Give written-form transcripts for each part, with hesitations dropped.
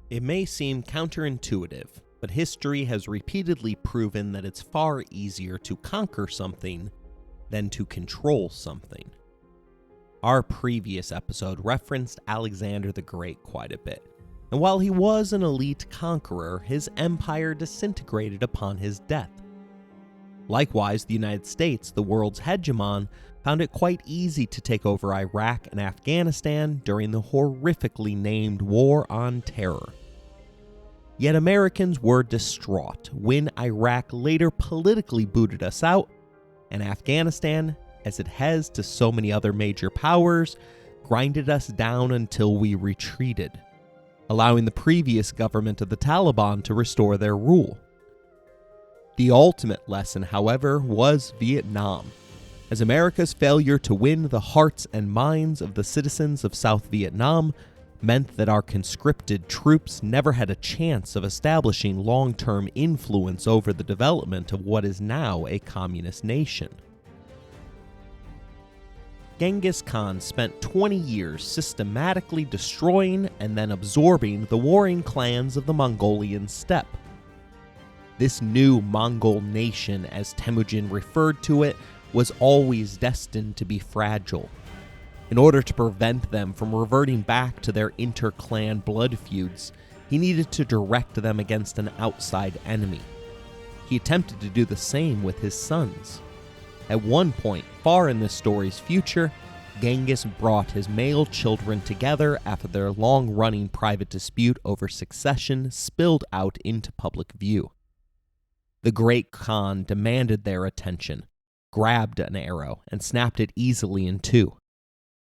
It may seem counterintuitive, but history has repeatedly proven that it's far easier to conquer something than to control something. Our previous episode referenced Alexander the Great quite a bit, and while he was an elite conqueror, his empire disintegrated upon his death. Likewise, the United States, the world's hegemon, found it quite easy to take over Iraq and Afghanistan during the horrifically named War on Terror. Yet Americans were distraught when Iraq later politically booted us out, and Afghanistan, as it has to so many other major powers, grinded us down until we retreated, allowing the previous government of the Taliban to restore their rule. The ultimate lesson, however, was Vietnam, as America's failure to win the hearts and minds of the citizens of South Vietnam meant that our conscripted troops never had a chance of establishing long-term influence over the development of what is now a communist nation. Genghis Khan spent 20 years systematically destroying and then absorbing the warring clans of the Mongolian steppe. This new Mongol nation, as Temujin referred to it, was always destined to be fragile. In order to prevent them from reverting back to their inter-clan blood feuds, he needed to direct them against an outside enemy. He attempted to do the same with his sons. At one point, far in this story's future, Genghis brought his male children together after their long-running private dispute over succession spilled out into public view. The great Khan demanded their attention, grabbed an arrow, and snapped it easily in two.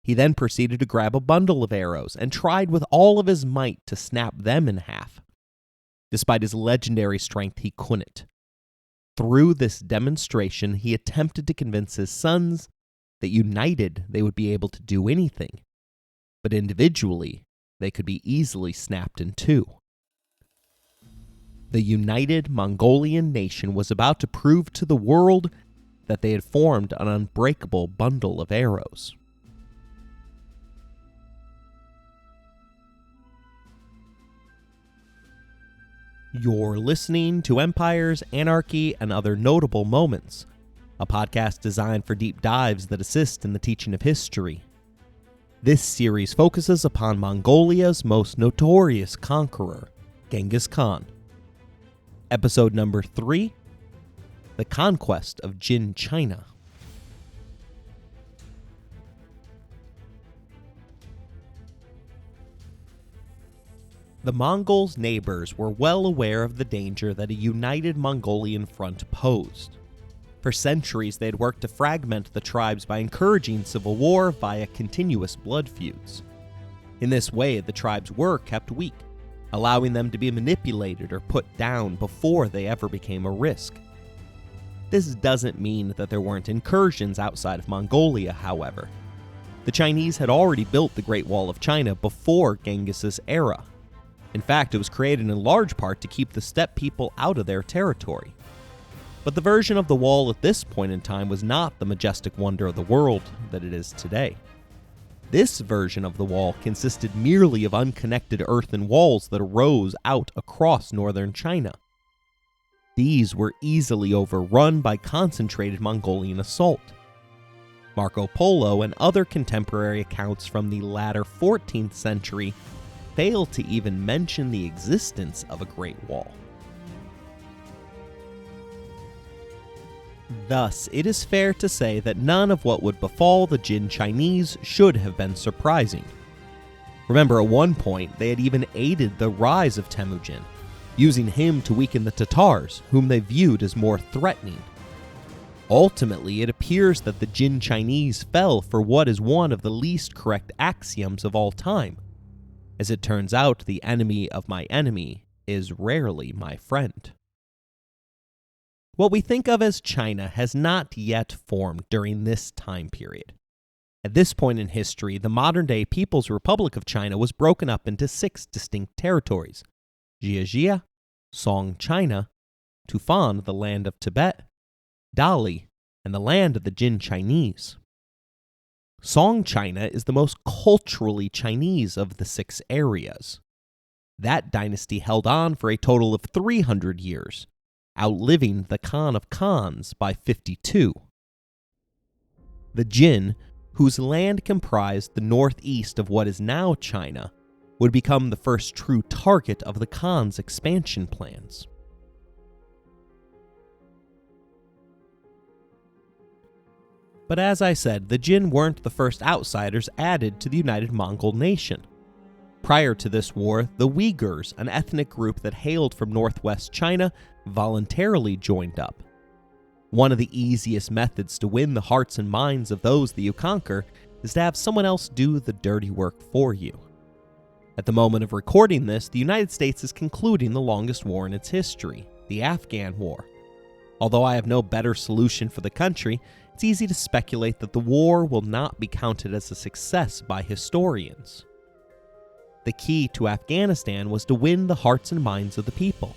He then proceeded to grab a bundle of arrows and tried with all of his might to snap them in half. Despite his legendary strength, he couldn't. Through this demonstration, he attempted to convince his sons that united they would be able to do anything, but individually they could be easily snapped in two. The united Mongolian nation was about to prove to the world that they had formed an unbreakable bundle of arrows. You're listening to Empires, Anarchy, and Other Notable Moments, a podcast designed for deep dives that assist in the teaching of history. This series focuses upon Mongolia's most notorious conqueror, Genghis Khan. Episode number 3, The Conquest of Jin China. The Mongols' neighbors were well aware of the danger that a united Mongolian front posed. For centuries, they had worked to fragment the tribes by encouraging civil war via continuous blood feuds. In this way, the tribes were kept weak, allowing them to be manipulated or put down before they ever became a risk. This doesn't mean that there weren't incursions outside of Mongolia, however. The Chinese had already built the Great Wall of China before Genghis's era. In fact, it was created in large part to keep the steppe people out of their territory. But the version of the wall at this point in time was not the majestic wonder of the world that it is today. This version of the wall consisted merely of unconnected earthen walls that arose out across northern China. These were easily overrun by concentrated Mongolian assault. Marco Polo and other contemporary accounts from the latter 14th century fail to even mention the existence of a Great Wall. Thus, it is fair to say that none of what would befall the Jin Chinese should have been surprising. Remember, at one point, they had even aided the rise of Temujin, using him to weaken the Tatars, whom they viewed as more threatening. Ultimately, it appears that the Jin Chinese fell for what is one of the least correct axioms of all time. As it turns out, the enemy of my enemy is rarely my friend. What we think of as China has not yet formed during this time period. At this point in history, the modern-day People's Republic of China was broken up into 6 distinct territories: Jiajia, Song China, Tufan, the land of Tibet, Dali, and the land of the Jin Chinese. Song China is the most culturally Chinese of the 6 areas. That dynasty held on for a total of 300 years, outliving the Khan of Khans by 52. The Jin, whose land comprised the northeast of what is now China, would become the first true target of the Khan's expansion plans. But as I said, the Jin weren't the first outsiders added to the United Mongol nation. Prior to this war, the Uyghurs, an ethnic group that hailed from northwest China, voluntarily joined up. One of the easiest methods to win the hearts and minds of those that you conquer is to have someone else do the dirty work for you. At the moment of recording this, the United States is concluding the longest war in its history, the Afghan War. Although I have no better solution for the country, it's easy to speculate that the war will not be counted as a success by historians. The key to Afghanistan was to win the hearts and minds of the people,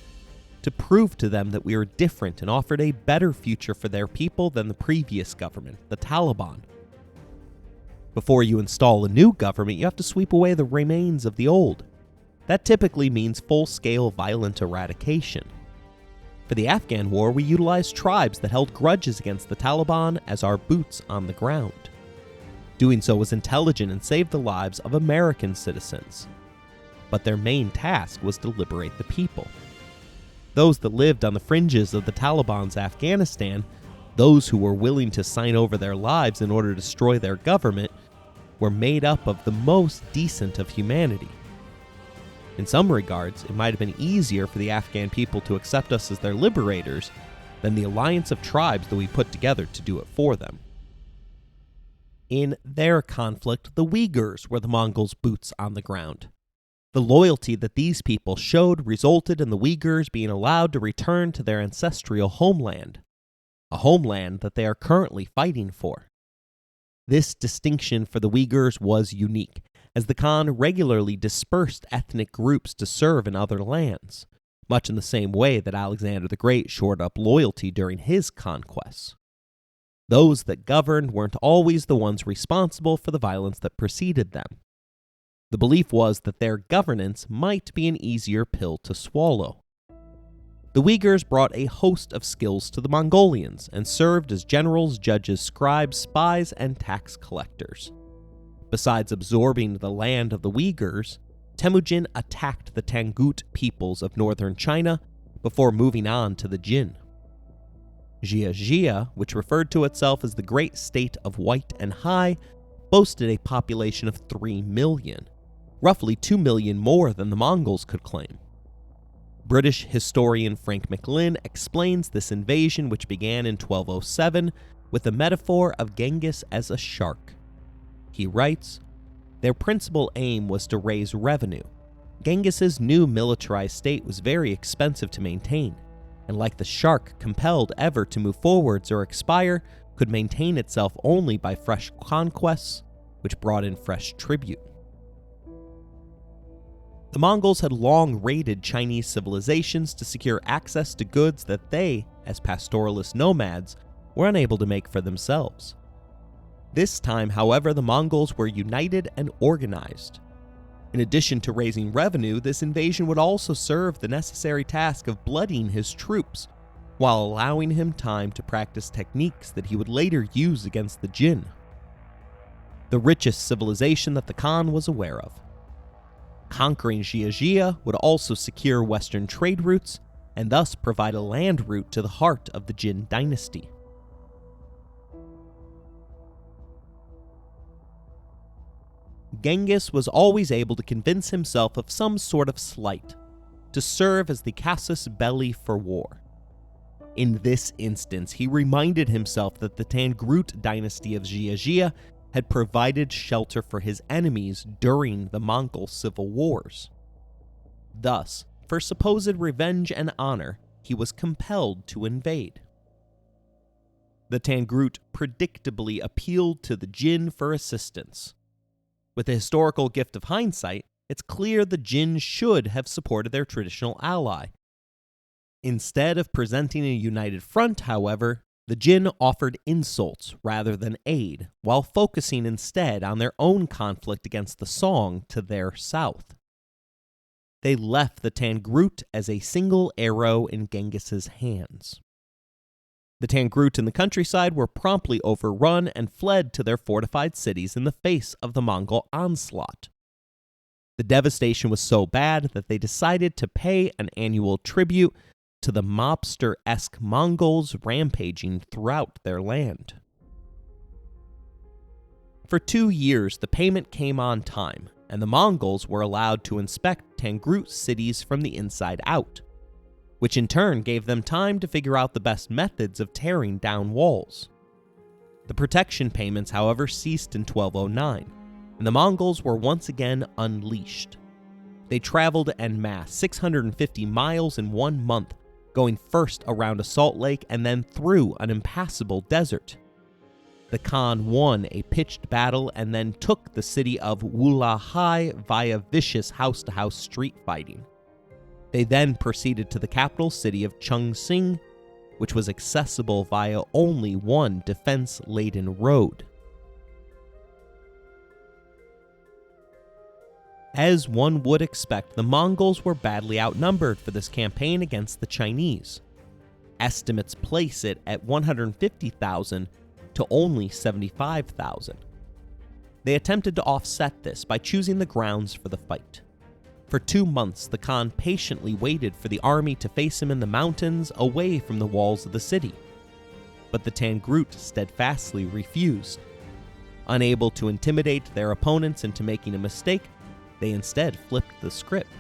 to prove to them that we are different and offered a better future for their people than the previous government, the Taliban. Before you install a new government, you have to sweep away the remains of the old. That typically means full-scale violent eradication. For the Afghan war, we utilized tribes that held grudges against the Taliban as our boots on the ground. Doing so was intelligent and saved the lives of American citizens. But their main task was to liberate the people. Those that lived on the fringes of the Taliban's Afghanistan, those who were willing to sign over their lives in order to destroy their government, were made up of the most decent of humanity. In some regards, it might have been easier for the Afghan people to accept us as their liberators than the alliance of tribes that we put together to do it for them. In their conflict, the Uyghurs were the Mongols' boots on the ground. The loyalty that these people showed resulted in the Uyghurs being allowed to return to their ancestral homeland, a homeland that they are currently fighting for. This distinction for the Uyghurs was unique, as the Khan regularly dispersed ethnic groups to serve in other lands, much in the same way that Alexander the Great shored up loyalty during his conquests. Those that governed weren't always the ones responsible for the violence that preceded them. The belief was that their governance might be an easier pill to swallow. The Uyghurs brought a host of skills to the Mongolians and served as generals, judges, scribes, spies, and tax collectors. Besides absorbing the land of the Uyghurs, Temujin attacked the Tangut peoples of northern China before moving on to the Jin. Jia, which referred to itself as the Great State of White and High, boasted a population of 3 million, roughly 2 million more than the Mongols could claim. British historian Frank McLynn explains this invasion, which began in 1207, with the metaphor of Genghis as a shark. He writes, "Their principal aim was to raise revenue. Genghis's new militarized state was very expensive to maintain, and like the shark compelled ever to move forwards or expire, could maintain itself only by fresh conquests, which brought in fresh tribute." The Mongols had long raided Chinese civilizations to secure access to goods that they, as pastoralist nomads, were unable to make for themselves. This time, however, the Mongols were united and organized. In addition to raising revenue, this invasion would also serve the necessary task of bloodying his troops, while allowing him time to practice techniques that he would later use against the Jin, the richest civilization that the Khan was aware of. Conquering Jia would also secure western trade routes and thus provide a land route to the heart of the Jin Dynasty. Genghis was always able to convince himself of some sort of slight, to serve as the casus belli for war. In this instance, he reminded himself that the Tangut dynasty of Jia had provided shelter for his enemies during the Mongol civil wars. Thus, for supposed revenge and honor, he was compelled to invade. The Tangut predictably appealed to the Jin for assistance. With the historical gift of hindsight, it's clear the Jin should have supported their traditional ally. Instead of presenting a united front, however, the Jin offered insults rather than aid, while focusing instead on their own conflict against the Song to their south. they left the Tangrut as a single arrow in Genghis's hands. The Tangrut in the countryside were promptly overrun and fled to their fortified cities in the face of the Mongol onslaught. The devastation was so bad that they decided to pay an annual tribute to the mobster-esque Mongols rampaging throughout their land. For 2 years, the payment came on time, and the Mongols were allowed to inspect Tangrut cities from the inside out, which in turn gave them time to figure out the best methods of tearing down walls. The protection payments, however, ceased in 1209, and the Mongols were once again unleashed. They traveled en masse 650 miles in 1 month, going first around a salt lake and then through an impassable desert. The Khan won a pitched battle and then took the city of Wulahai via vicious house-to-house street fighting. They then proceeded to the capital city of Chongqing, which was accessible via only one defense-laden road. As one would expect, the Mongols were badly outnumbered for this campaign against the Chinese. Estimates place it at 150,000 to only 75,000. They attempted to offset this by choosing the grounds for the fight. For 2 months, the Khan patiently waited for the army to face him in the mountains away from the walls of the city. But the Tangrut steadfastly refused. Unable to intimidate their opponents into making a mistake, they instead flipped the script,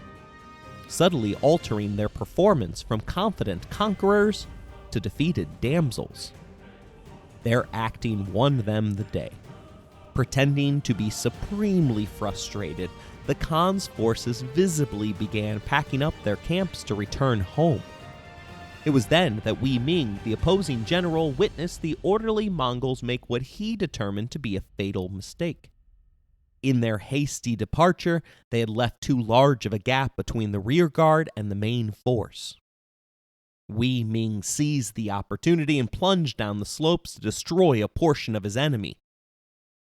subtly altering their performance from confident conquerors to defeated damsels. Their acting won them the day. Pretending to be supremely frustrated, the Khan's forces visibly began packing up their camps to return home. It was then that Wei Ming, the opposing general, witnessed the orderly Mongols make what he determined to be a fatal mistake. In their hasty departure, they had left too large of a gap between the rear guard and the main force. Wei Ming seized the opportunity and plunged down the slopes to destroy a portion of his enemy.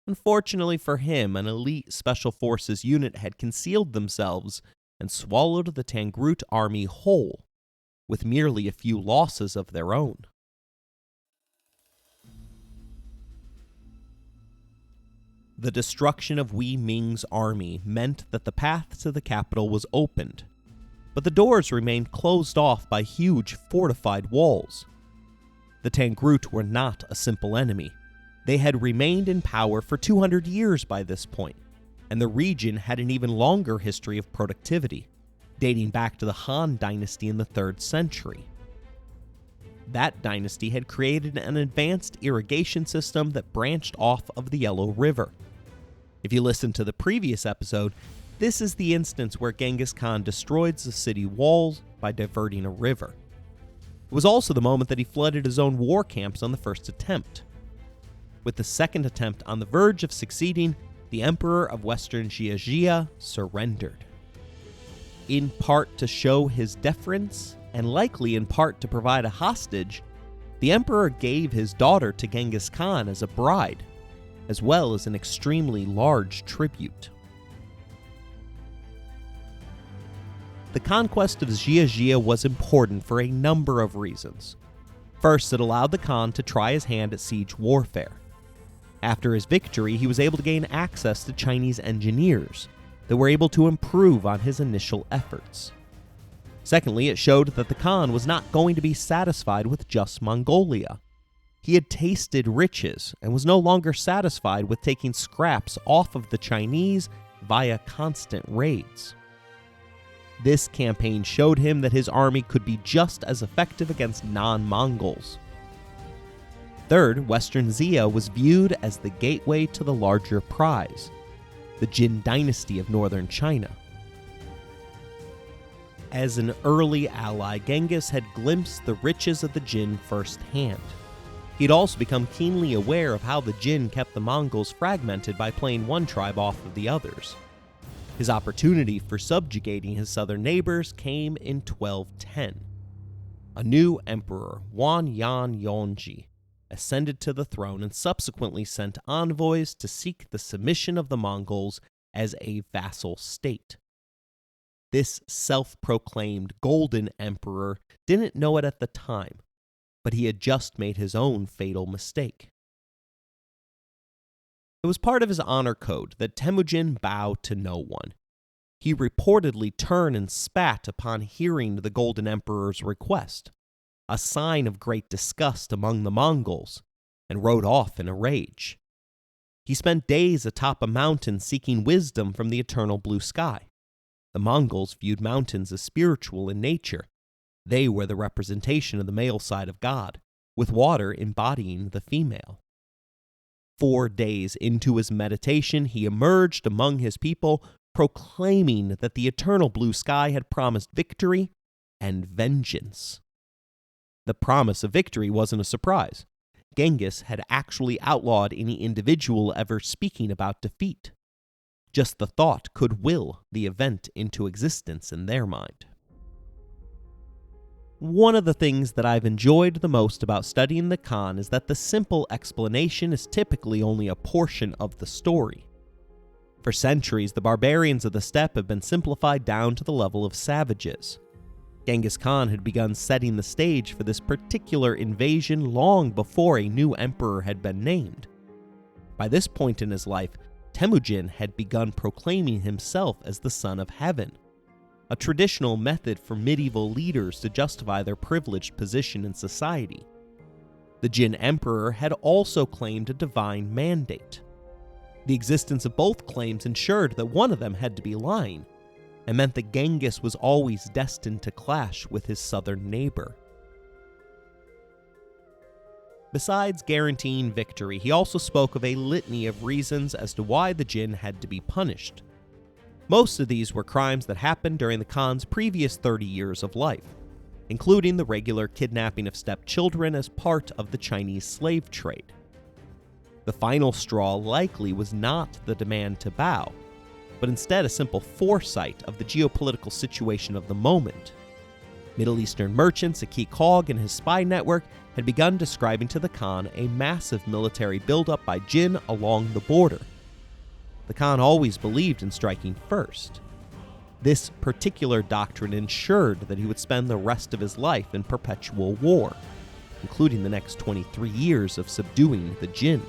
Unfortunately for him, an elite special forces unit had concealed themselves and swallowed the Tangrut army whole, with merely a few losses of their own. The destruction of Wei Ming's army meant that the path to the capital was opened, but the doors remained closed off by huge fortified walls. The Tangrut were not a simple enemy. They had remained in power for 200 years by this point, and the region had an even longer history of productivity, dating back to the Han Dynasty in the 3rd century. That dynasty had created an advanced irrigation system that branched off of the Yellow River. If you listen to the previous episode, this is the instance where Genghis Khan destroyed the city walls by diverting a river. It was also the moment that he flooded his own war camps on the first attempt. With the second attempt on the verge of succeeding, the Emperor of Western Xia surrendered. In part to show his deference, and likely in part to provide a hostage, the Emperor gave his daughter to Genghis Khan as a bride, as well as an extremely large tribute. The conquest of Xia was important for a number of reasons. First, it allowed the Khan to try his hand at siege warfare. After his victory, he was able to gain access to Chinese engineers that were able to improve on his initial efforts. Secondly, it showed that the Khan was not going to be satisfied with just Mongolia. He had tasted riches and was no longer satisfied with taking scraps off of the Chinese via constant raids. This campaign showed him that his army could be just as effective against non-Mongols. Third, Western Xia was viewed as the gateway to the larger prize, the Jin Dynasty of northern China. As an early ally, Genghis had glimpsed the riches of the Jin firsthand. He'd also become keenly aware of how the Jin kept the Mongols fragmented by playing one tribe off of the others. His opportunity for subjugating his southern neighbors came in 1210. A new emperor, Wanyan Yongji, ascended to the throne and subsequently sent envoys to seek the submission of the Mongols as a vassal state. This self-proclaimed Golden Emperor didn't know it at the time, but he had just made his own fatal mistake. It was part of his honor code that Temujin bow to no one. He reportedly turned and spat upon hearing the Golden Emperor's request, a sign of great disgust among the Mongols, and rode off in a rage. He spent days atop a mountain seeking wisdom from the eternal blue sky. The Mongols viewed mountains as spiritual in nature. They were the representation of the male side of God, with water embodying the female. 4 days into his meditation, he emerged among his people, proclaiming that the eternal blue sky had promised victory and vengeance. The promise of victory wasn't a surprise. Genghis had actually outlawed any individual ever speaking about defeat. Just the thought could will the event into existence in their mind. One of the things that I've enjoyed the most about studying the Khan is that the simple explanation is typically only a portion of the story. For centuries, the barbarians of the steppe have been simplified down to the level of savages. Genghis Khan had begun setting the stage for this particular invasion long before a new emperor had been named. By this point in his life, Temujin had begun proclaiming himself as the son of heaven, a traditional method for medieval leaders to justify their privileged position in society. The Jin emperor had also claimed a divine mandate. The existence of both claims ensured that one of them had to be lying, and meant that Genghis was always destined to clash with his southern neighbor. Besides guaranteeing victory, he also spoke of a litany of reasons as to why the Jin had to be punished. Most of these were crimes that happened during the Khan's previous 30 years of life, including the regular kidnapping of steppe children as part of the Chinese slave trade. The final straw likely was not the demand to bow, but instead a simple foresight of the geopolitical situation of the moment. Middle Eastern merchants, a key cog in his spy network, had begun describing to the Khan a massive military buildup by Jin along the border. The Khan always believed in striking first. This particular doctrine ensured that he would spend the rest of his life in perpetual war, including the next 23 years of subduing the Jin.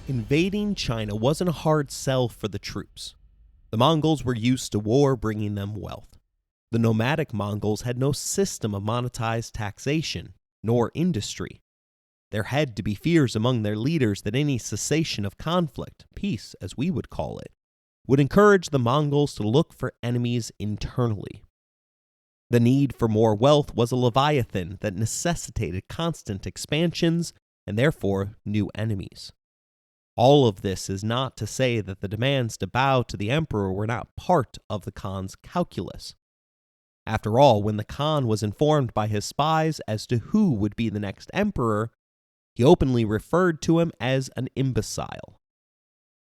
Invading China wasn't a hard sell for the troops. The Mongols were used to war bringing them wealth. The nomadic Mongols had no system of monetized taxation, nor industry. There had to be fears among their leaders that any cessation of conflict, peace as we would call it, would encourage the Mongols to look for enemies internally. The need for more wealth was a leviathan that necessitated constant expansions and therefore new enemies. All of this is not to say that the demands to bow to the emperor were not part of the Khan's calculus. After all, when the Khan was informed by his spies as to who would be the next emperor, he openly referred to him as an imbecile.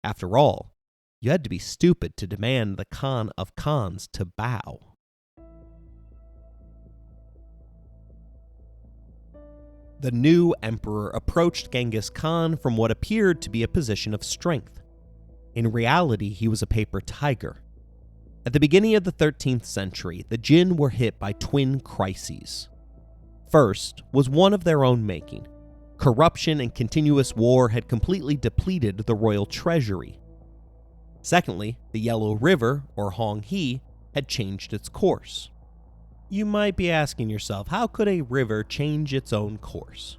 After all, you had to be stupid to demand the Khan of Khans to bow. The new emperor approached Genghis Khan from what appeared to be a position of strength. In reality, he was a paper tiger. At the beginning of the 13th century, the Jin were hit by twin crises. First was one of their own making. Corruption and continuous war had completely depleted the royal treasury. Secondly, the Yellow River, or Honghe, had changed its course. You might be asking yourself, how could a river change its own course?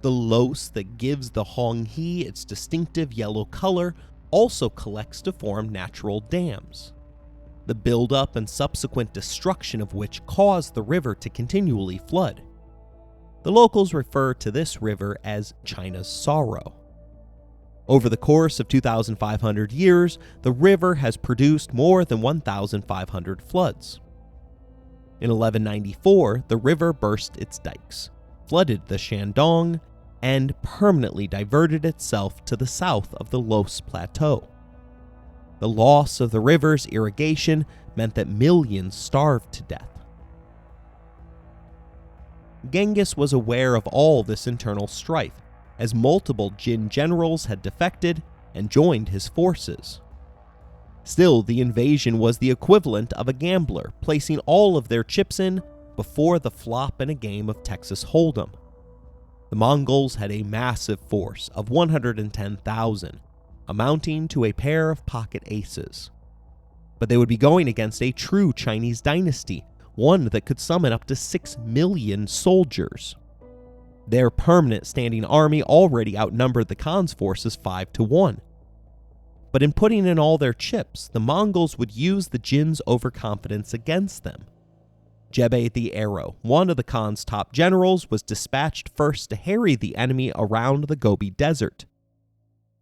The loess that gives the Honghe its distinctive yellow color also collects to form natural dams, the buildup and subsequent destruction of which caused the river to continually flood. The locals refer to this river as China's Sorrow. Over the course of 2,500 years, the river has produced more than 1,500 floods. In 1194, the river burst its dikes, flooded the Shandong, and permanently diverted itself to the south of the Loess Plateau. The loss of the river's irrigation meant that millions starved to death. Genghis was aware of all this internal strife as multiple Jin generals had defected and joined his forces. Still, the invasion was the equivalent of a gambler placing all of their chips in before the flop in a game of Texas Hold'em. The Mongols had a massive force of 110,000, amounting to a pair of pocket aces. But they would be going against a true Chinese dynasty, one that could summon up to 6 million soldiers. Their permanent standing army already outnumbered the Khan's forces 5-1. But in putting in all their chips, the Mongols would use the Jin's overconfidence against them. Jebe the Arrow, one of the Khan's top generals, was dispatched first to harry the enemy around the Gobi Desert.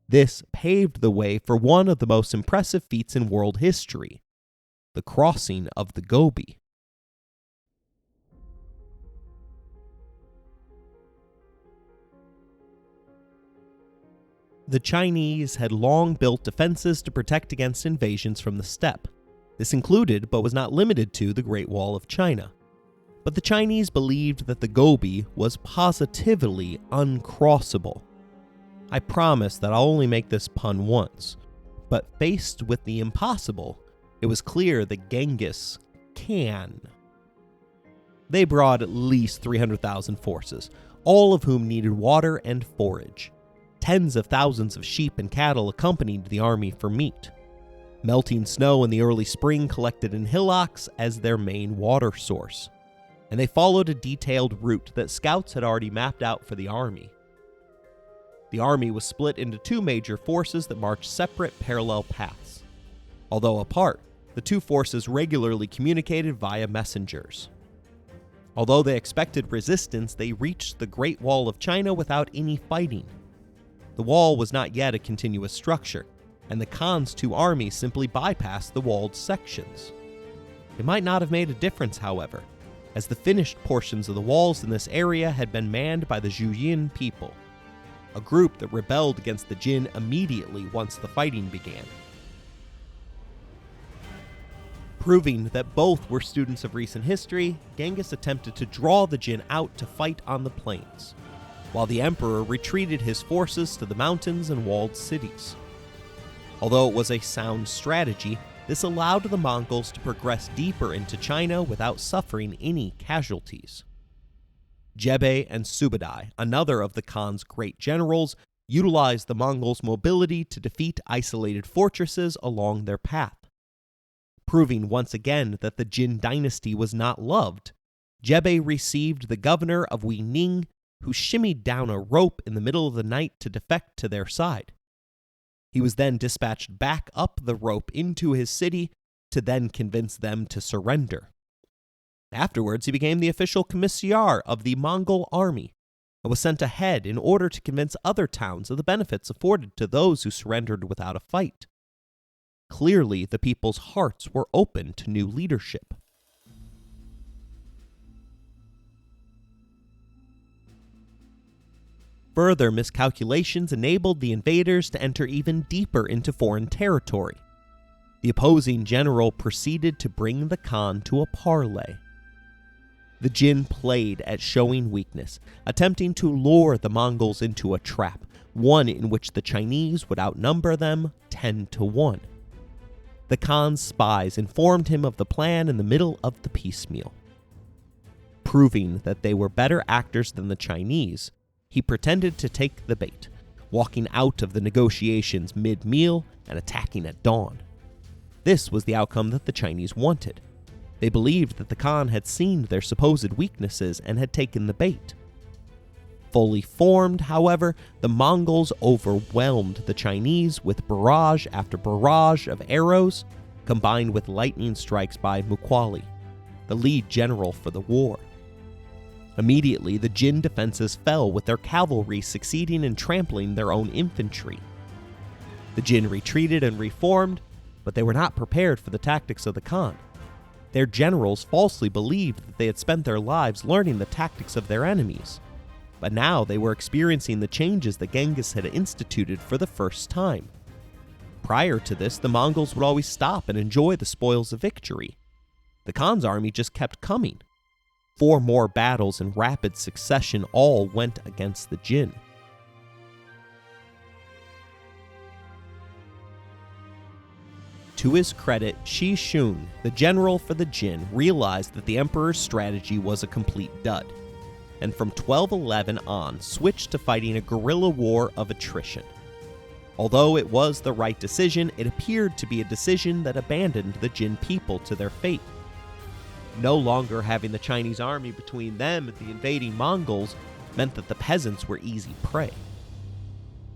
This paved the way for one of the most impressive feats in world history, the crossing of the Gobi. The Chinese had long built defenses to protect against invasions from the steppe. This included, but was not limited to, the Great Wall of China. But the Chinese believed that the Gobi was positively uncrossable. I promise that I'll only make this pun once, but faced with the impossible, it was clear that Genghis can. They brought at least 300,000 forces, all of whom needed water and forage. Tens of thousands of sheep and cattle accompanied the army for meat. Melting snow in the early spring collected in hillocks as their main water source, and they followed a detailed route that scouts had already mapped out for the army. The army was split into two major forces that marched separate parallel paths. Although apart, the two forces regularly communicated via messengers. Although they expected resistance, they reached the Great Wall of China without any fighting. The wall was not yet a continuous structure, and the Khan's two armies simply bypassed the walled sections. It might not have made a difference, however, as the finished portions of the walls in this area had been manned by the Zhuyin people, a group that rebelled against the Jin immediately once the fighting began. Proving that both were students of recent history, Genghis attempted to draw the Jin out to fight on the plains, while the emperor retreated his forces to the mountains and walled cities. Although it was a sound strategy, this allowed the Mongols to progress deeper into China without suffering any casualties. Jebe and Subedei, another of the Khan's great generals, utilized the Mongols' mobility to defeat isolated fortresses along their path. Proving once again that the Jin Dynasty was not loved, Jebe received the governor of Wening, who shimmied down a rope in the middle of the night to defect to their side. He was then dispatched back up the rope into his city to then convince them to surrender. Afterwards, he became the official commissar of the Mongol army and was sent ahead in order to convince other towns of the benefits afforded to those who surrendered without a fight. Clearly, the people's hearts were open to new leadership. Further miscalculations enabled the invaders to enter even deeper into foreign territory. The opposing general proceeded to bring the Khan to a parley. The Jin played at showing weakness, attempting to lure the Mongols into a trap, one in which the Chinese would outnumber them 10-1. The Khan's spies informed him of the plan in the middle of the peace meal. Proving that they were better actors than the Chinese, he pretended to take the bait, walking out of the negotiations mid-meal and attacking at dawn. This was the outcome that the Chinese wanted. They believed that the Khan had seen their supposed weaknesses and had taken the bait. Fully formed, however, the Mongols overwhelmed the Chinese with barrage after barrage of arrows, combined with lightning strikes by Muqali, the lead general for the war. Immediately, the Jin defenses fell, with their cavalry succeeding in trampling their own infantry. The Jin retreated and reformed, but they were not prepared for the tactics of the Khan. Their generals falsely believed that they had spent their lives learning the tactics of their enemies, but now they were experiencing the changes that Genghis had instituted for the first time. Prior to this, the Mongols would always stop and enjoy the spoils of victory. The Khan's army just kept coming. 4 more battles in rapid succession all went against the Jin. To his credit, Shi Shung, the general for the Jin, realized that the emperor's strategy was a complete dud, and from 1211 on switched to fighting a guerrilla war of attrition. Although it was the right decision, it appeared to be a decision that abandoned the Jin people to their fate. No longer having the Chinese army between them and the invading Mongols meant that the peasants were easy prey.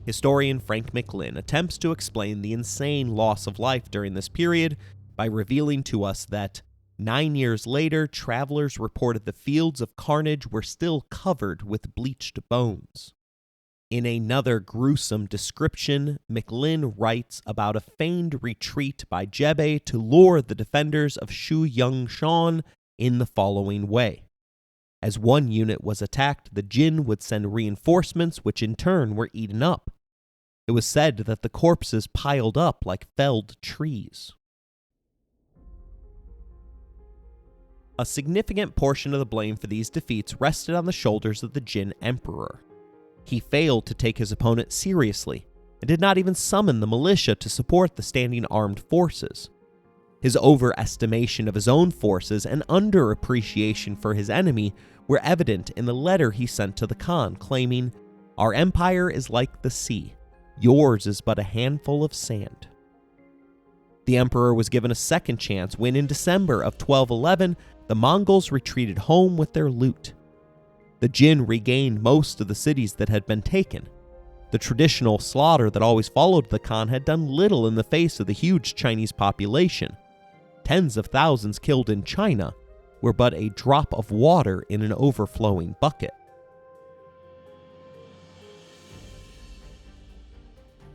Historian Frank McLynn attempts to explain the insane loss of life during this period by revealing to us that 9 years later, travelers reported the fields of carnage were still covered with bleached bones. In another gruesome description, McLynn writes about a feigned retreat by Jebe to lure the defenders of Shu Yung Shan in the following way. As one unit was attacked, the Jin would send reinforcements, which in turn were eaten up. It was said that the corpses piled up like felled trees. A significant portion of the blame for these defeats rested on the shoulders of the Jin emperor. He failed to take his opponent seriously, and did not even summon the militia to support the standing armed forces. His overestimation of his own forces and underappreciation for his enemy were evident in the letter he sent to the Khan, claiming, "Our empire is like the sea. Yours is but a handful of sand." The emperor was given a second chance when, in December of 1211, the Mongols retreated home with their loot. The Jin regained most of the cities that had been taken. The traditional slaughter that always followed the Khan had done little in the face of the huge Chinese population. Tens of thousands killed in China were but a drop of water in an overflowing bucket.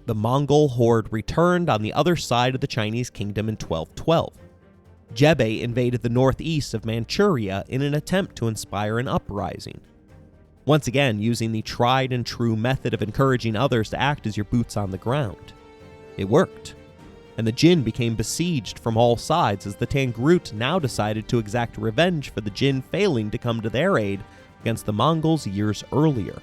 The Mongol horde returned on the other side of the Chinese kingdom in 1212. Jebe invaded the northeast of Manchuria in an attempt to inspire an uprising. Once again, using the tried and true method of encouraging others to act as your boots on the ground. It worked, and the Jin became besieged from all sides as the Tangrut now decided to exact revenge for the Jin failing to come to their aid against the Mongols years earlier.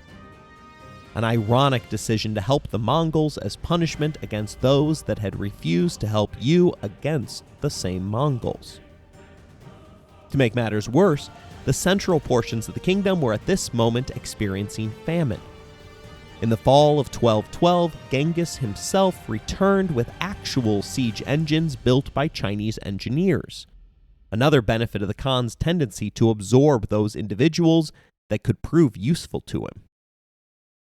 An ironic decision to help the Mongols as punishment against those that had refused to help you against the same Mongols. To make matters worse, the central portions of the kingdom were at this moment experiencing famine. In the fall of 1212, Genghis himself returned with actual siege engines built by Chinese engineers, another benefit of the Khan's tendency to absorb those individuals that could prove useful to him.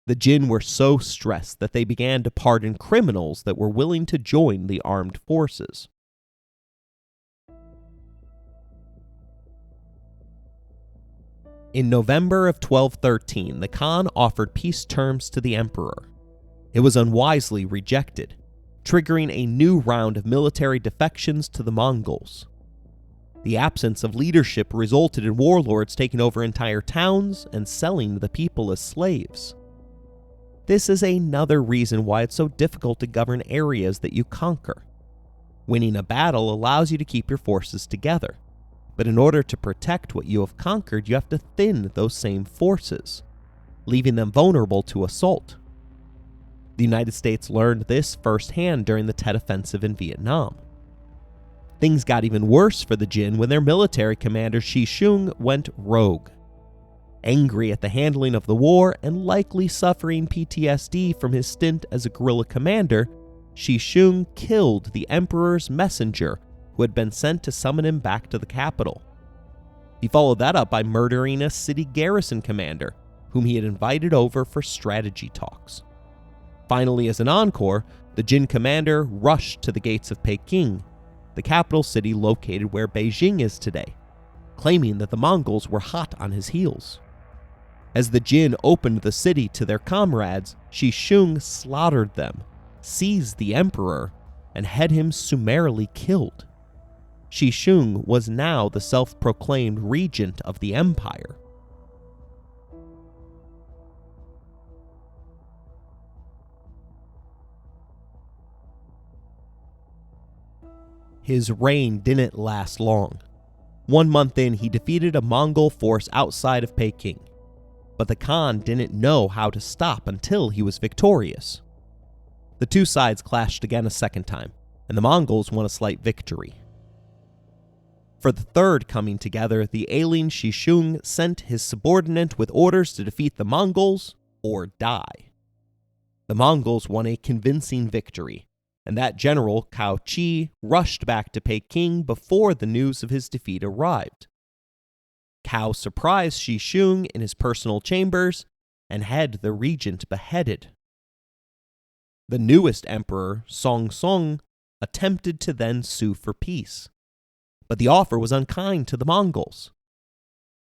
The Jin were so stressed that they began to pardon criminals that were willing to join the armed forces. In November of 1213, the Khan offered peace terms to the emperor. It was unwisely rejected, triggering a new round of military defections to the Mongols. The absence of leadership resulted in warlords taking over entire towns and selling the people as slaves. This is another reason why it's so difficult to govern areas that you conquer. Winning a battle allows you to keep your forces together. But in order to protect what you have conquered, you have to thin those same forces, leaving them vulnerable to assault. The United States learned this firsthand during the Tet Offensive in Vietnam. Things got even worse for the Jin when their military commander Shi Shung went rogue. Angry at the handling of the war and likely suffering PTSD from his stint as a guerrilla commander, Shi Shung killed the emperor's messenger who had been sent to summon him back to the capital. He followed that up by murdering a city garrison commander, whom he had invited over for strategy talks. Finally, as an encore, the Jin commander rushed to the gates of Peking, the capital city located where Beijing is today, claiming that the Mongols were hot on his heels. As the Jin opened the city to their comrades, Shi Shung slaughtered them, seized the emperor, and had him summarily killed. Shi Shung was now the self-proclaimed regent of the empire. His reign didn't last long. 1 month in, he defeated a Mongol force outside of Peking. But the Khan didn't know how to stop until he was victorious. The two sides clashed again a second time, and the Mongols won a slight victory. For the third coming together, the ailing Shishung sent his subordinate with orders to defeat the Mongols or die. The Mongols won a convincing victory, and that general, Cao Qi, rushed back to Peking before the news of his defeat arrived. Cao surprised Shishung in his personal chambers and had the regent beheaded. The newest emperor, Song, attempted to then sue for peace, but the offer was unkind to the Mongols.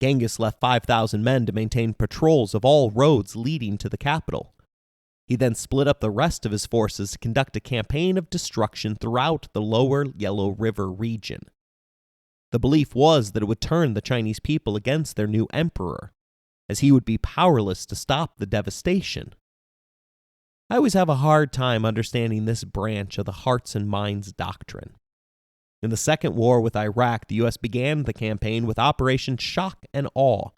Genghis left 5,000 men to maintain patrols of all roads leading to the capital. He then split up the rest of his forces to conduct a campaign of destruction throughout the lower Yellow River region. The belief was that it would turn the Chinese people against their new emperor, as he would be powerless to stop the devastation. I always have a hard time understanding this branch of the hearts and minds doctrine. In the Second War with Iraq, the U.S. began the campaign with Operation Shock and Awe,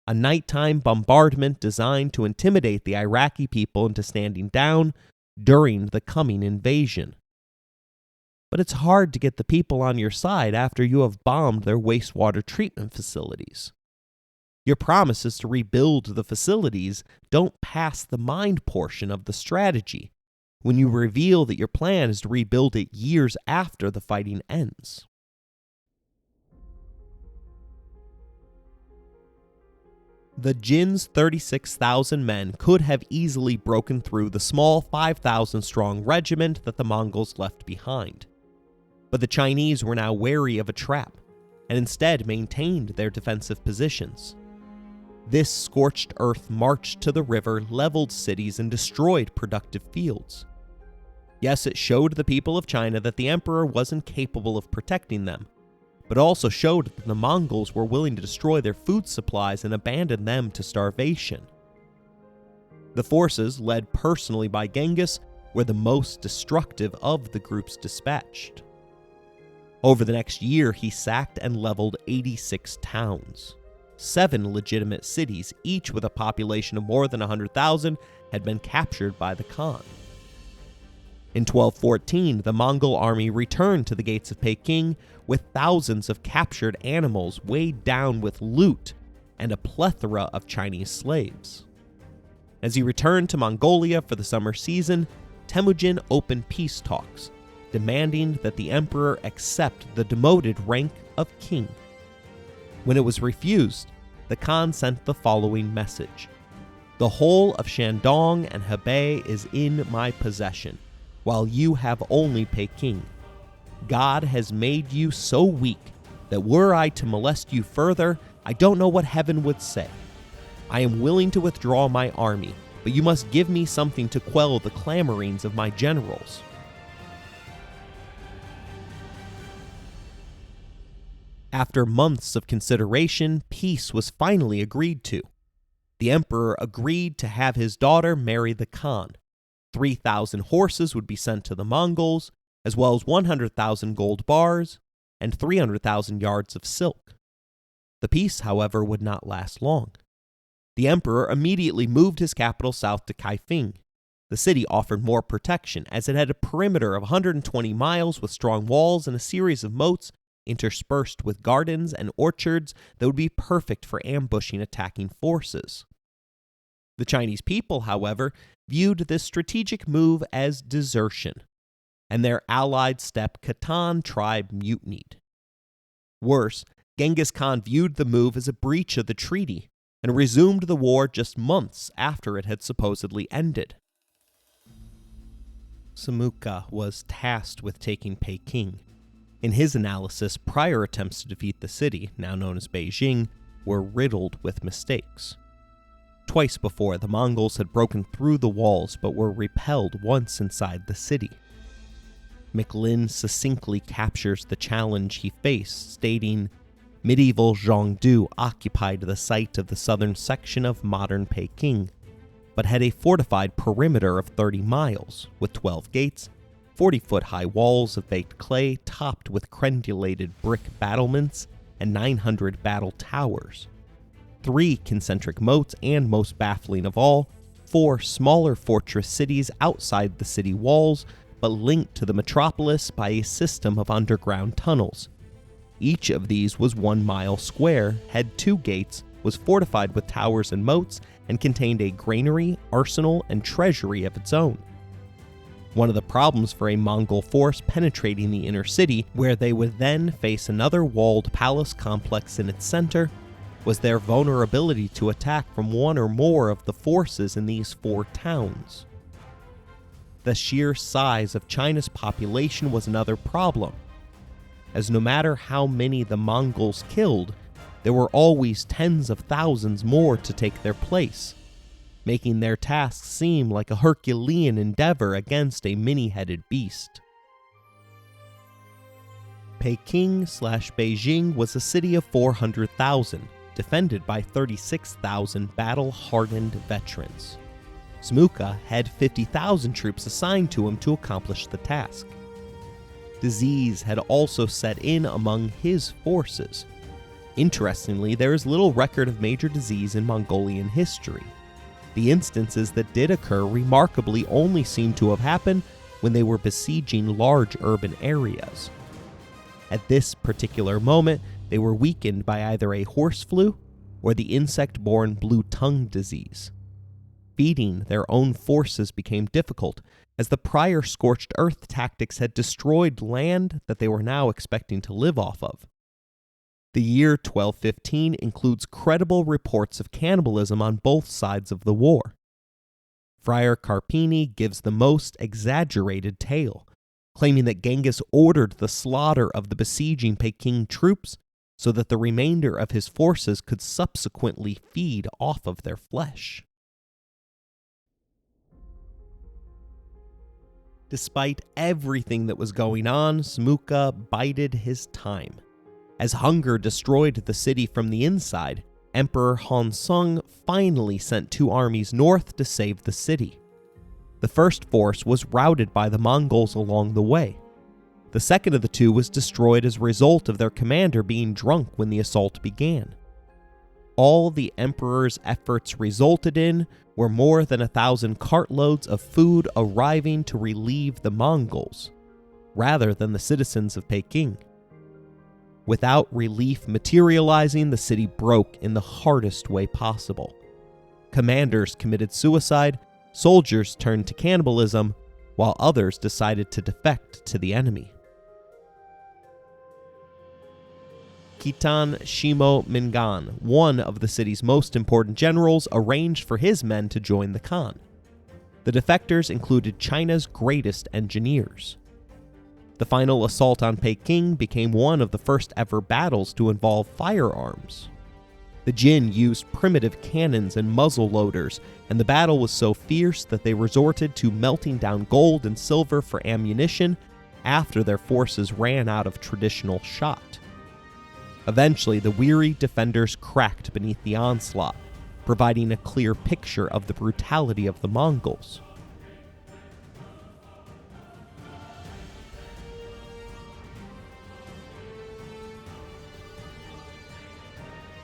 a nighttime bombardment designed to intimidate the Iraqi people into standing down during the coming invasion. But it's hard to get the people on your side after you have bombed their wastewater treatment facilities. Your promises to rebuild the facilities don't pass the mind portion of the strategy when you reveal that your plan is to rebuild it years after the fighting ends. The Jin's 36,000 men could have easily broken through the small 5,000-strong regiment that the Mongols left behind. But the Chinese were now wary of a trap, and instead maintained their defensive positions. This scorched earth marched to the river, leveled cities, and destroyed productive fields. Yes, it showed the people of China that the emperor wasn't capable of protecting them, but also showed that the Mongols were willing to destroy their food supplies and abandon them to starvation. The forces, led personally by Genghis, were the most destructive of the groups dispatched. Over the next year, he sacked and leveled 86 towns. 7 legitimate cities, each with a population of more than 100,000, had been captured by the Khan. In 1214, the Mongol army returned to the gates of Peking with thousands of captured animals weighed down with loot and a plethora of Chinese slaves. As he returned to Mongolia for the summer season, Temujin opened peace talks, demanding that the emperor accept the demoted rank of king. When it was refused, the Khan sent the following message: "The whole of Shandong and Hebei is in my possession, while you have only Peking. God has made you so weak that were I to molest you further, I don't know what heaven would say. I am willing to withdraw my army, but you must give me something to quell the clamorings of my generals." After months of consideration, peace was finally agreed to. The emperor agreed to have his daughter marry the Khan. 3,000 horses would be sent to the Mongols, as well as 100,000 gold bars and 300,000 yards of silk. The peace, however, would not last long. The emperor immediately moved his capital south to Kaifeng. The city offered more protection, as it had a perimeter of 120 miles with strong walls and a series of moats interspersed with gardens and orchards that would be perfect for ambushing attacking forces. The Chinese people, however, viewed this strategic move as desertion, and their allied steppe Khitan tribe mutinied. Worse, Genghis Khan viewed the move as a breach of the treaty and resumed the war just months after it had supposedly ended. Samuka was tasked with taking Peking. In his analysis, prior attempts to defeat the city, now known as Beijing, were riddled with mistakes. Twice before, the Mongols had broken through the walls but were repelled once inside the city. McLin succinctly captures the challenge he faced, stating, "Medieval Zhongdu occupied the site of the southern section of modern Peking, but had a fortified perimeter of 30 miles, with 12 gates, 40-foot-high walls of baked clay topped with crenulated brick battlements, and 900 battle towers. 3 concentric moats, and most baffling of all, 4 smaller fortress cities outside the city walls, but linked to the metropolis by a system of underground tunnels. Each of these was 1 mile square, had 2 gates, was fortified with towers and moats, and contained a granary, arsenal, and treasury of its own. One of the problems for a Mongol force penetrating the inner city, where they would then face another walled palace complex in its center, was their vulnerability to attack from one or more of the forces in these 4 towns. The sheer size of China's population was another problem, as no matter how many the Mongols killed, there were always tens of thousands more to take their place, making their task seem like a Herculean endeavor against a many-headed beast. Peking/Beijing was a city of 400,000, defended by 36,000 battle-hardened veterans. Smuka had 50,000 troops assigned to him to accomplish the task. Disease had also set in among his forces. Interestingly, there is little record of major disease in Mongolian history. The instances that did occur remarkably only seem to have happened when they were besieging large urban areas. At this particular moment, they were weakened by either a horse flu or the insect-borne blue tongue disease. Feeding their own forces became difficult, as the prior scorched earth tactics had destroyed land that they were now expecting to live off of. The year 1215 includes credible reports of cannibalism on both sides of the war. Friar Carpini gives the most exaggerated tale, claiming that Genghis ordered the slaughter of the besieging Peking troops so that the remainder of his forces could subsequently feed off of their flesh. Despite everything that was going on, Smuka bided his time. As hunger destroyed the city from the inside, Emperor Hongzong finally sent 2 armies north to save the city. The first force was routed by the Mongols along the way. The second of the 2 was destroyed as a result of their commander being drunk when the assault began. All the emperor's efforts resulted in were more than 1,000 cartloads of food arriving to relieve the Mongols, rather than the citizens of Peking. Without relief materializing, the city broke in the hardest way possible. Commanders committed suicide, soldiers turned to cannibalism, while others decided to defect to the enemy. Khitan Shimo Mingan, one of the city's most important generals, arranged for his men to join the Khan. The defectors included China's greatest engineers. The final assault on Peking became one of the first ever battles to involve firearms. The Jin used primitive cannons and muzzle loaders, and the battle was so fierce that they resorted to melting down gold and silver for ammunition after their forces ran out of traditional shot. Eventually, the weary defenders cracked beneath the onslaught, providing a clear picture of the brutality of the Mongols.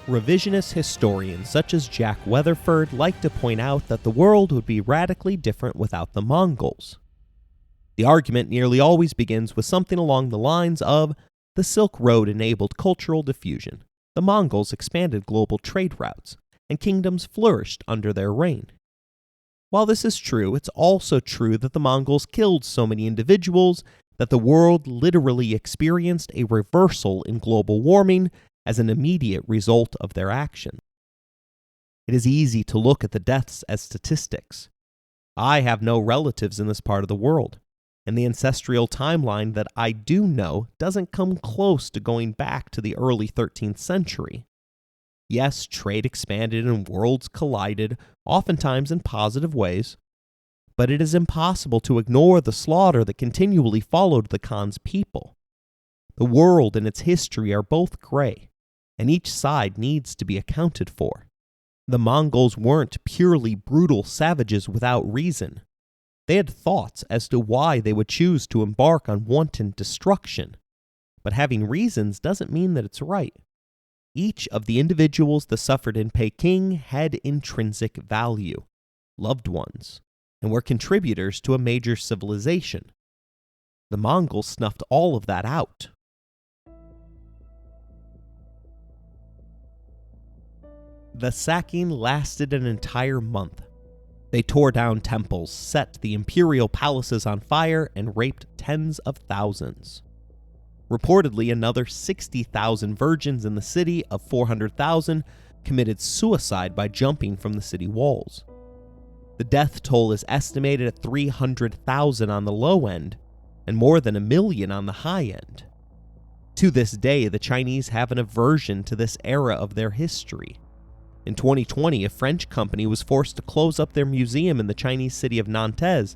Revisionist historians such as Jack Weatherford like to point out that the world would be radically different without the Mongols. The argument nearly always begins with something along the lines of, the Silk Road enabled cultural diffusion, the Mongols expanded global trade routes, and kingdoms flourished under their reign. While this is true, it's also true that the Mongols killed so many individuals that the world literally experienced a reversal in global warming as an immediate result of their action. It is easy to look at the deaths as statistics. I have no relatives in this part of the world, and the ancestral timeline that I do know doesn't come close to going back to the early 13th century. Yes, trade expanded and worlds collided, oftentimes in positive ways, but it is impossible to ignore the slaughter that continually followed the Khan's people. The world and its history are both gray, and each side needs to be accounted for. The Mongols weren't purely brutal savages without reason. They had thoughts as to why they would choose to embark on wanton destruction, but having reasons doesn't mean that it's right. Each of the individuals that suffered in Peking had intrinsic value, loved ones, and were contributors to a major civilization. the Mongols snuffed all of that out. The sacking lasted an entire month. They tore down temples, set the imperial palaces on fire, and raped tens of thousands. Reportedly, another 60,000 virgins in the city of 400,000 committed suicide by jumping from the city walls. The death toll is estimated at 300,000 on the low end and more than 1 million on the high end. To this day, the Chinese have an aversion to this era of their history. In 2020, a French company was forced to close up their museum in the Chinese city of Nantes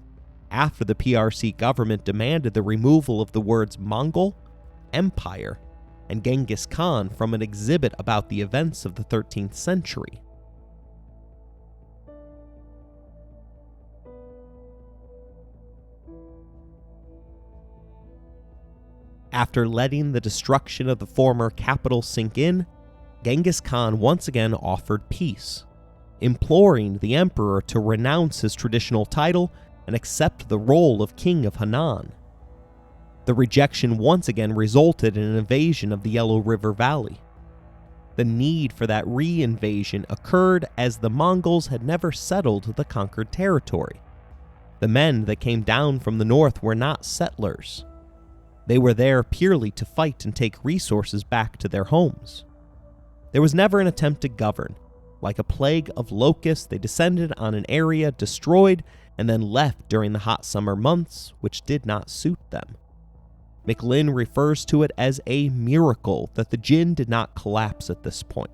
after the PRC government demanded the removal of the words Mongol, Empire, and Genghis Khan from an exhibit about the events of the 13th century. After letting the destruction of the former capital sink in, Genghis Khan once again offered peace, imploring the emperor to renounce his traditional title and accept the role of king of Henan. The rejection once again resulted in an invasion of the Yellow River Valley. The need for that re-invasion occurred as the Mongols had never settled the conquered territory. The men that came down from the north were not settlers. They were there purely to fight and take resources back to their homes. There was never an attempt to govern. Like a plague of locusts, they descended on an area, destroyed, and then left during the hot summer months, which did not suit them. McLinn refers to it as a miracle that the Jin did not collapse at this point.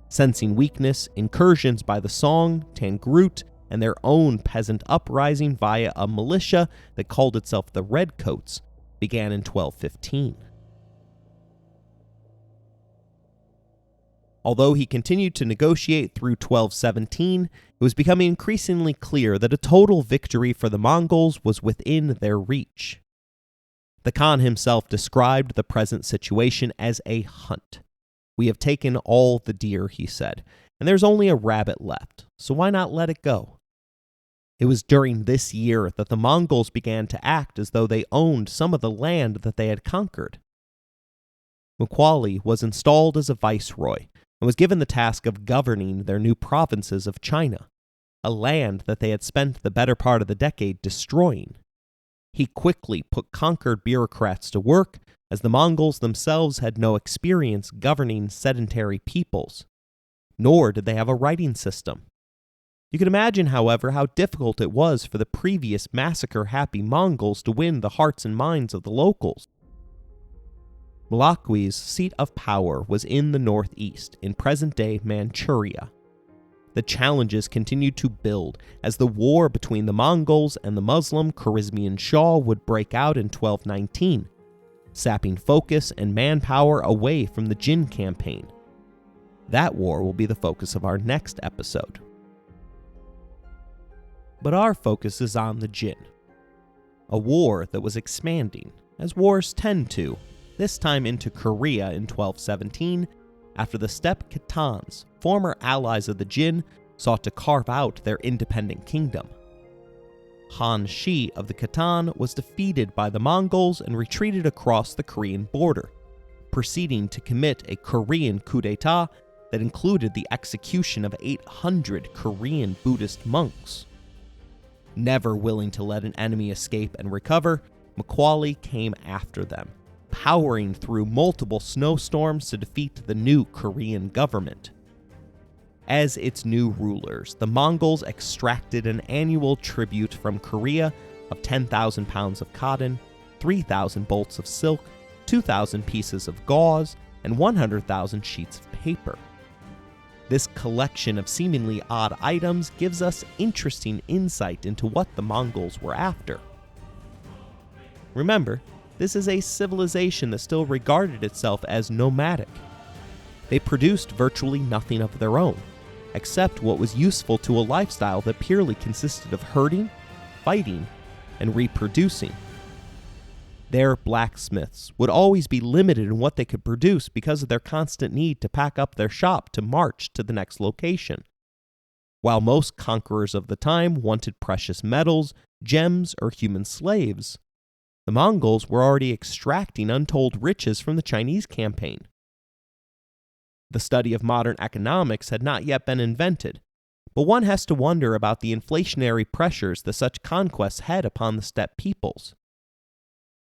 Sensing weakness, incursions by the Song, Tangrut, and their own peasant uprising via a militia that called itself the Redcoats began in 1215. Although he continued to negotiate through 1217, it was becoming increasingly clear that a total victory for the Mongols was within their reach. The Khan himself described the present situation as a hunt. "We have taken all the deer," he said, "and there's only a rabbit left, so why not let it go?" It was during this year that the Mongols began to act as though they owned some of the land that they had conquered. Muqali was installed as a viceroy and was given the task of governing their new provinces of China, a land that they had spent the better part of the decade destroying. He quickly put conquered bureaucrats to work, as the Mongols themselves had no experience governing sedentary peoples, nor did they have a writing system. You can imagine, however, how difficult it was for the previous massacre-happy Mongols to win the hearts and minds of the locals. Muqali's seat of power was in the northeast, in present-day Manchuria. The challenges continued to build as the war between the Mongols and the Muslim Khwarezmian Shah would break out in 1219, sapping focus and manpower away from the Jin campaign. That war will be the focus of our next episode. But our focus is on the Jin, a war that was expanding, as wars tend to, this time into Korea in 1217, after the Steppe Khitans, former allies of the Jin, sought to carve out their independent kingdom. Han Shi of the Khitan was defeated by the Mongols and retreated across the Korean border, proceeding to commit a Korean coup d'etat that included the execution of 800 Korean Buddhist monks. Never willing to let an enemy escape and recover, Muqali came after them, powering through multiple snowstorms to defeat the new Korean government. As its new rulers, the Mongols extracted an annual tribute from Korea of 10,000 pounds of cotton, 3,000 bolts of silk, 2,000 pieces of gauze, and 100,000 sheets of paper. This collection of seemingly odd items gives us interesting insight into what the Mongols were after. Remember, this is a civilization that still regarded itself as nomadic. They produced virtually nothing of their own, except what was useful to a lifestyle that purely consisted of herding, fighting, and reproducing. Their blacksmiths would always be limited in what they could produce because of their constant need to pack up their shop to march to the next location. While most conquerors of the time wanted precious metals, gems, or human slaves, The Mongols were already extracting untold riches from the Chinese campaign. The study of modern economics had not yet been invented, but one has to wonder about the inflationary pressures that such conquests had upon the steppe peoples.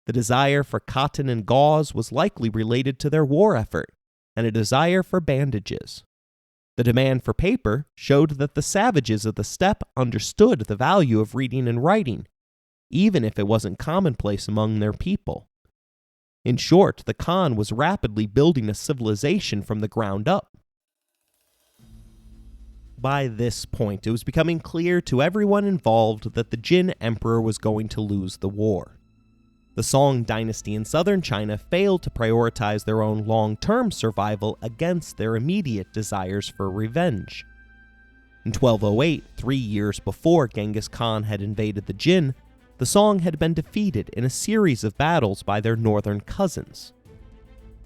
The desire for cotton and gauze was likely related to their war effort, and a desire for bandages. The demand for paper showed that the savages of the steppe understood the value of reading and writing, even if it wasn't commonplace among their people. In short, the Khan was rapidly building a civilization from the ground up. By this point, it was becoming clear to everyone involved that the Jin Emperor was going to lose the war. The Song dynasty in southern China failed to prioritize their own long-term survival against their immediate desires for revenge. In 1208, 3 years before Genghis Khan had invaded the Jin, the Song had been defeated in a series of battles by their northern cousins.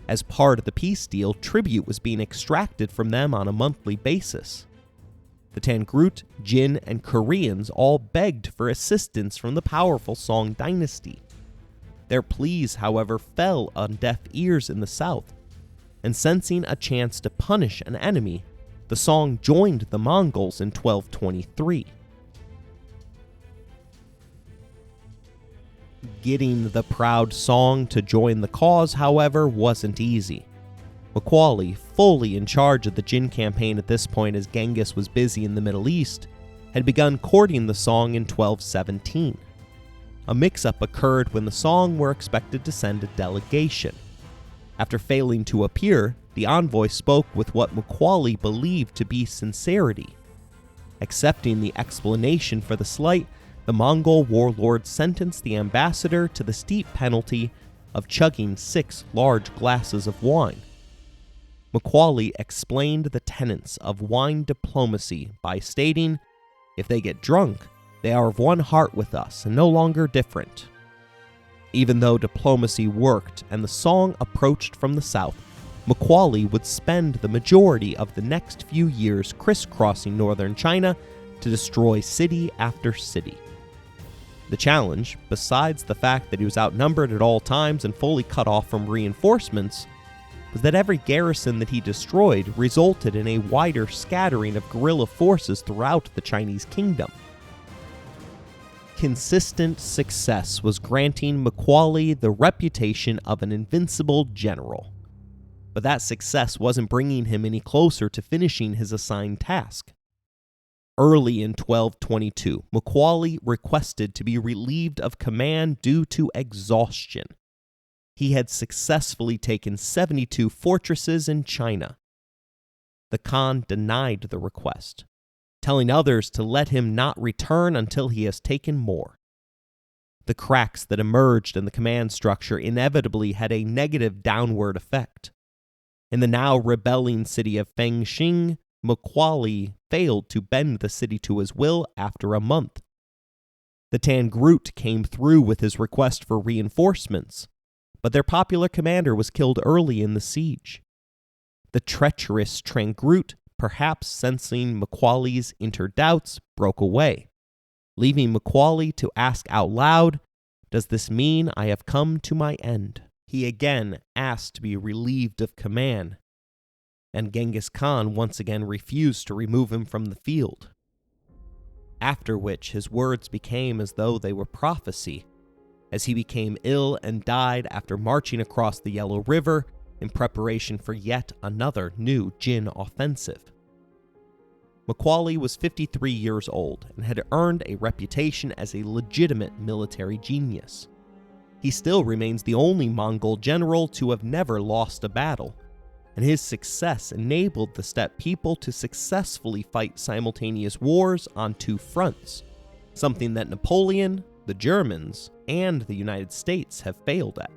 As part of the peace deal, tribute was being extracted from them on a monthly basis. The Tangrut, Jin, and Koreans all begged for assistance from the powerful Song dynasty. Their pleas, however, fell on deaf ears in the south, and sensing a chance to punish an enemy, the Song joined the Mongols in 1223. Getting the proud Song to join the cause, however, wasn't easy. Muqali, fully in charge of the Jin campaign at this point as Genghis was busy in the Middle East, had begun courting the Song in 1217. A mix-up occurred when the Song were expected to send a delegation. After failing to appear, the envoy spoke with what Muqali believed to be sincerity. Accepting the explanation for the slight, the Mongol warlord sentenced the ambassador to the steep penalty of chugging 6 large glasses of wine. Muqali explained the tenets of wine diplomacy by stating, "If they get drunk, they are of one heart with us and no longer different." Even though diplomacy worked and the Song approached from the south, Muqali would spend the majority of the next few years crisscrossing northern China to destroy city after city. The challenge, besides the fact that he was outnumbered at all times and fully cut off from reinforcements, was that every garrison that he destroyed resulted in a wider scattering of guerrilla forces throughout the Chinese kingdom. Consistent success was granting Muqali the reputation of an invincible general. But that success wasn't bringing him any closer to finishing his assigned task. Early in 1222, Muqali requested to be relieved of command due to exhaustion. He had successfully taken 72 fortresses in China. The Khan denied the request, telling others to let him not return until he has taken more. The cracks that emerged in the command structure inevitably had a negative downward effect. In the now rebelling city of Fengxing, Muqali failed to bend the city to his will after a month. The Tangrut came through with his request for reinforcements, but their popular commander was killed early in the siege. The treacherous Tangrut, perhaps sensing Muqali's inner doubts, broke away, leaving Muqali to ask out loud, "Does this mean I have come to my end?" He again asked to be relieved of command, and Genghis Khan once again refused to remove him from the field. After which his words became as though they were prophecy, as he became ill and died after marching across the Yellow River in preparation for yet another new Jin offensive. Muqali was 53 years old and had earned a reputation as a legitimate military genius. He still remains the only Mongol general to have never lost a battle, and his success enabled the steppe people to successfully fight simultaneous wars on 2 fronts, something that Napoleon, the Germans, and the United States have failed at.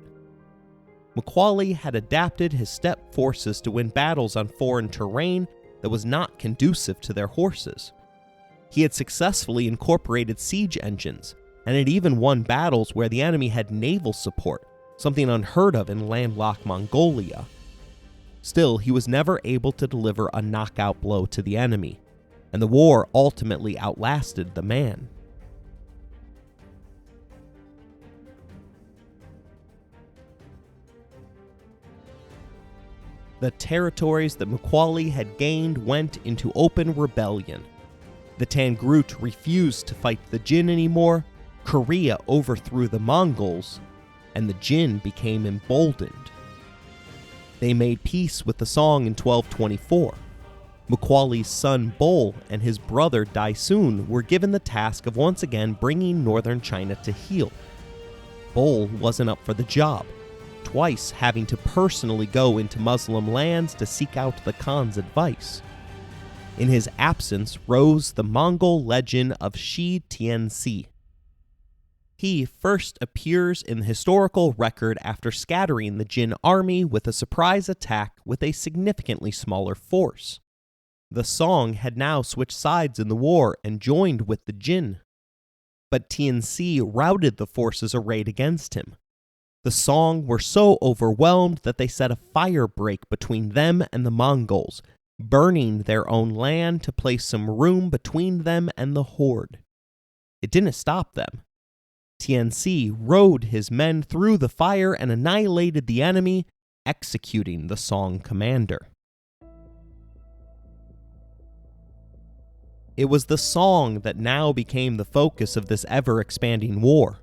Muqali had adapted his steppe forces to win battles on foreign terrain that was not conducive to their horses. He had successfully incorporated siege engines, and had even won battles where the enemy had naval support, something unheard of in landlocked Mongolia. Still, he was never able to deliver a knockout blow to the enemy, and the war ultimately outlasted the man. The territories that Muqali had gained went into open rebellion. The Tangrut refused to fight the Jin anymore, Korea overthrew the Mongols, and the Jin became emboldened. They made peace with the Song in 1224. Muqali's son Bol and his brother Daisun were given the task of once again bringing northern China to heel. Bol wasn't up for the job, twice having to personally go into Muslim lands to seek out the Khan's advice. In his absence rose the Mongol legend of Shi Tianxi. He first appears in the historical record after scattering the Jin army with a surprise attack with a significantly smaller force. The Song had now switched sides in the war and joined with the Jin. But Tianxi routed the forces arrayed against him. The Song were so overwhelmed that they set a fire break between them and the Mongols, burning their own land to place some room between them and the horde. It didn't stop them. Tianxi rode his men through the fire and annihilated the enemy, executing the Song commander. It was the Song that now became the focus of this ever-expanding war.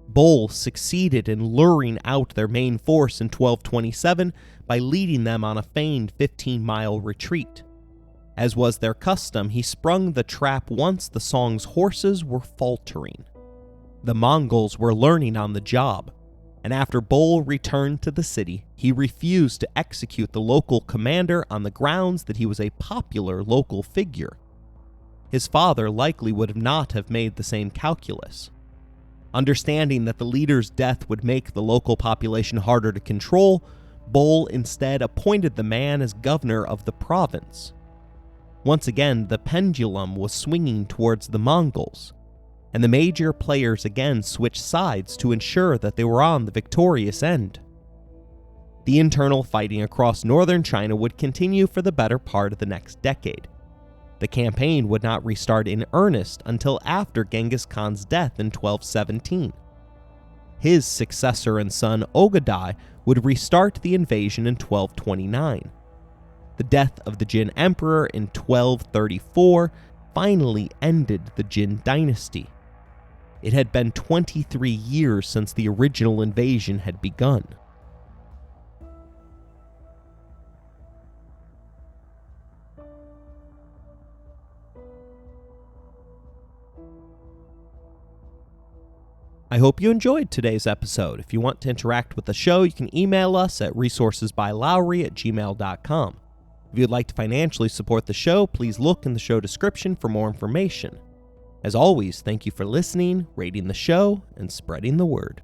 Bol succeeded in luring out their main force in 1227 by leading them on a feigned 15-mile retreat. As was their custom, he sprung the trap once the Song's horses were faltering. The Mongols were learning on the job, and after Bol returned to the city, he refused to execute the local commander on the grounds that he was a popular local figure. His father likely would not have made the same calculus. Understanding that the leader's death would make the local population harder to control, Bol instead appointed the man as governor of the province. Once again, the pendulum was swinging towards the Mongols, and the major players again switched sides to ensure that they were on the victorious end. The internal fighting across northern China would continue for the better part of the next decade. The campaign would not restart in earnest until after Genghis Khan's death in 1217. His successor and son Subedei would restart the invasion in 1229. The death of the Jin emperor in 1234 finally ended the Jin Dynasty. It had been 23 years since the original invasion had begun. I hope you enjoyed today's episode. If you want to interact with the show, you can email us at resourcesbylowry@gmail.com. If you'd like to financially support the show, please look in the show description for more information. As always, thank you for listening, rating the show, and spreading the word.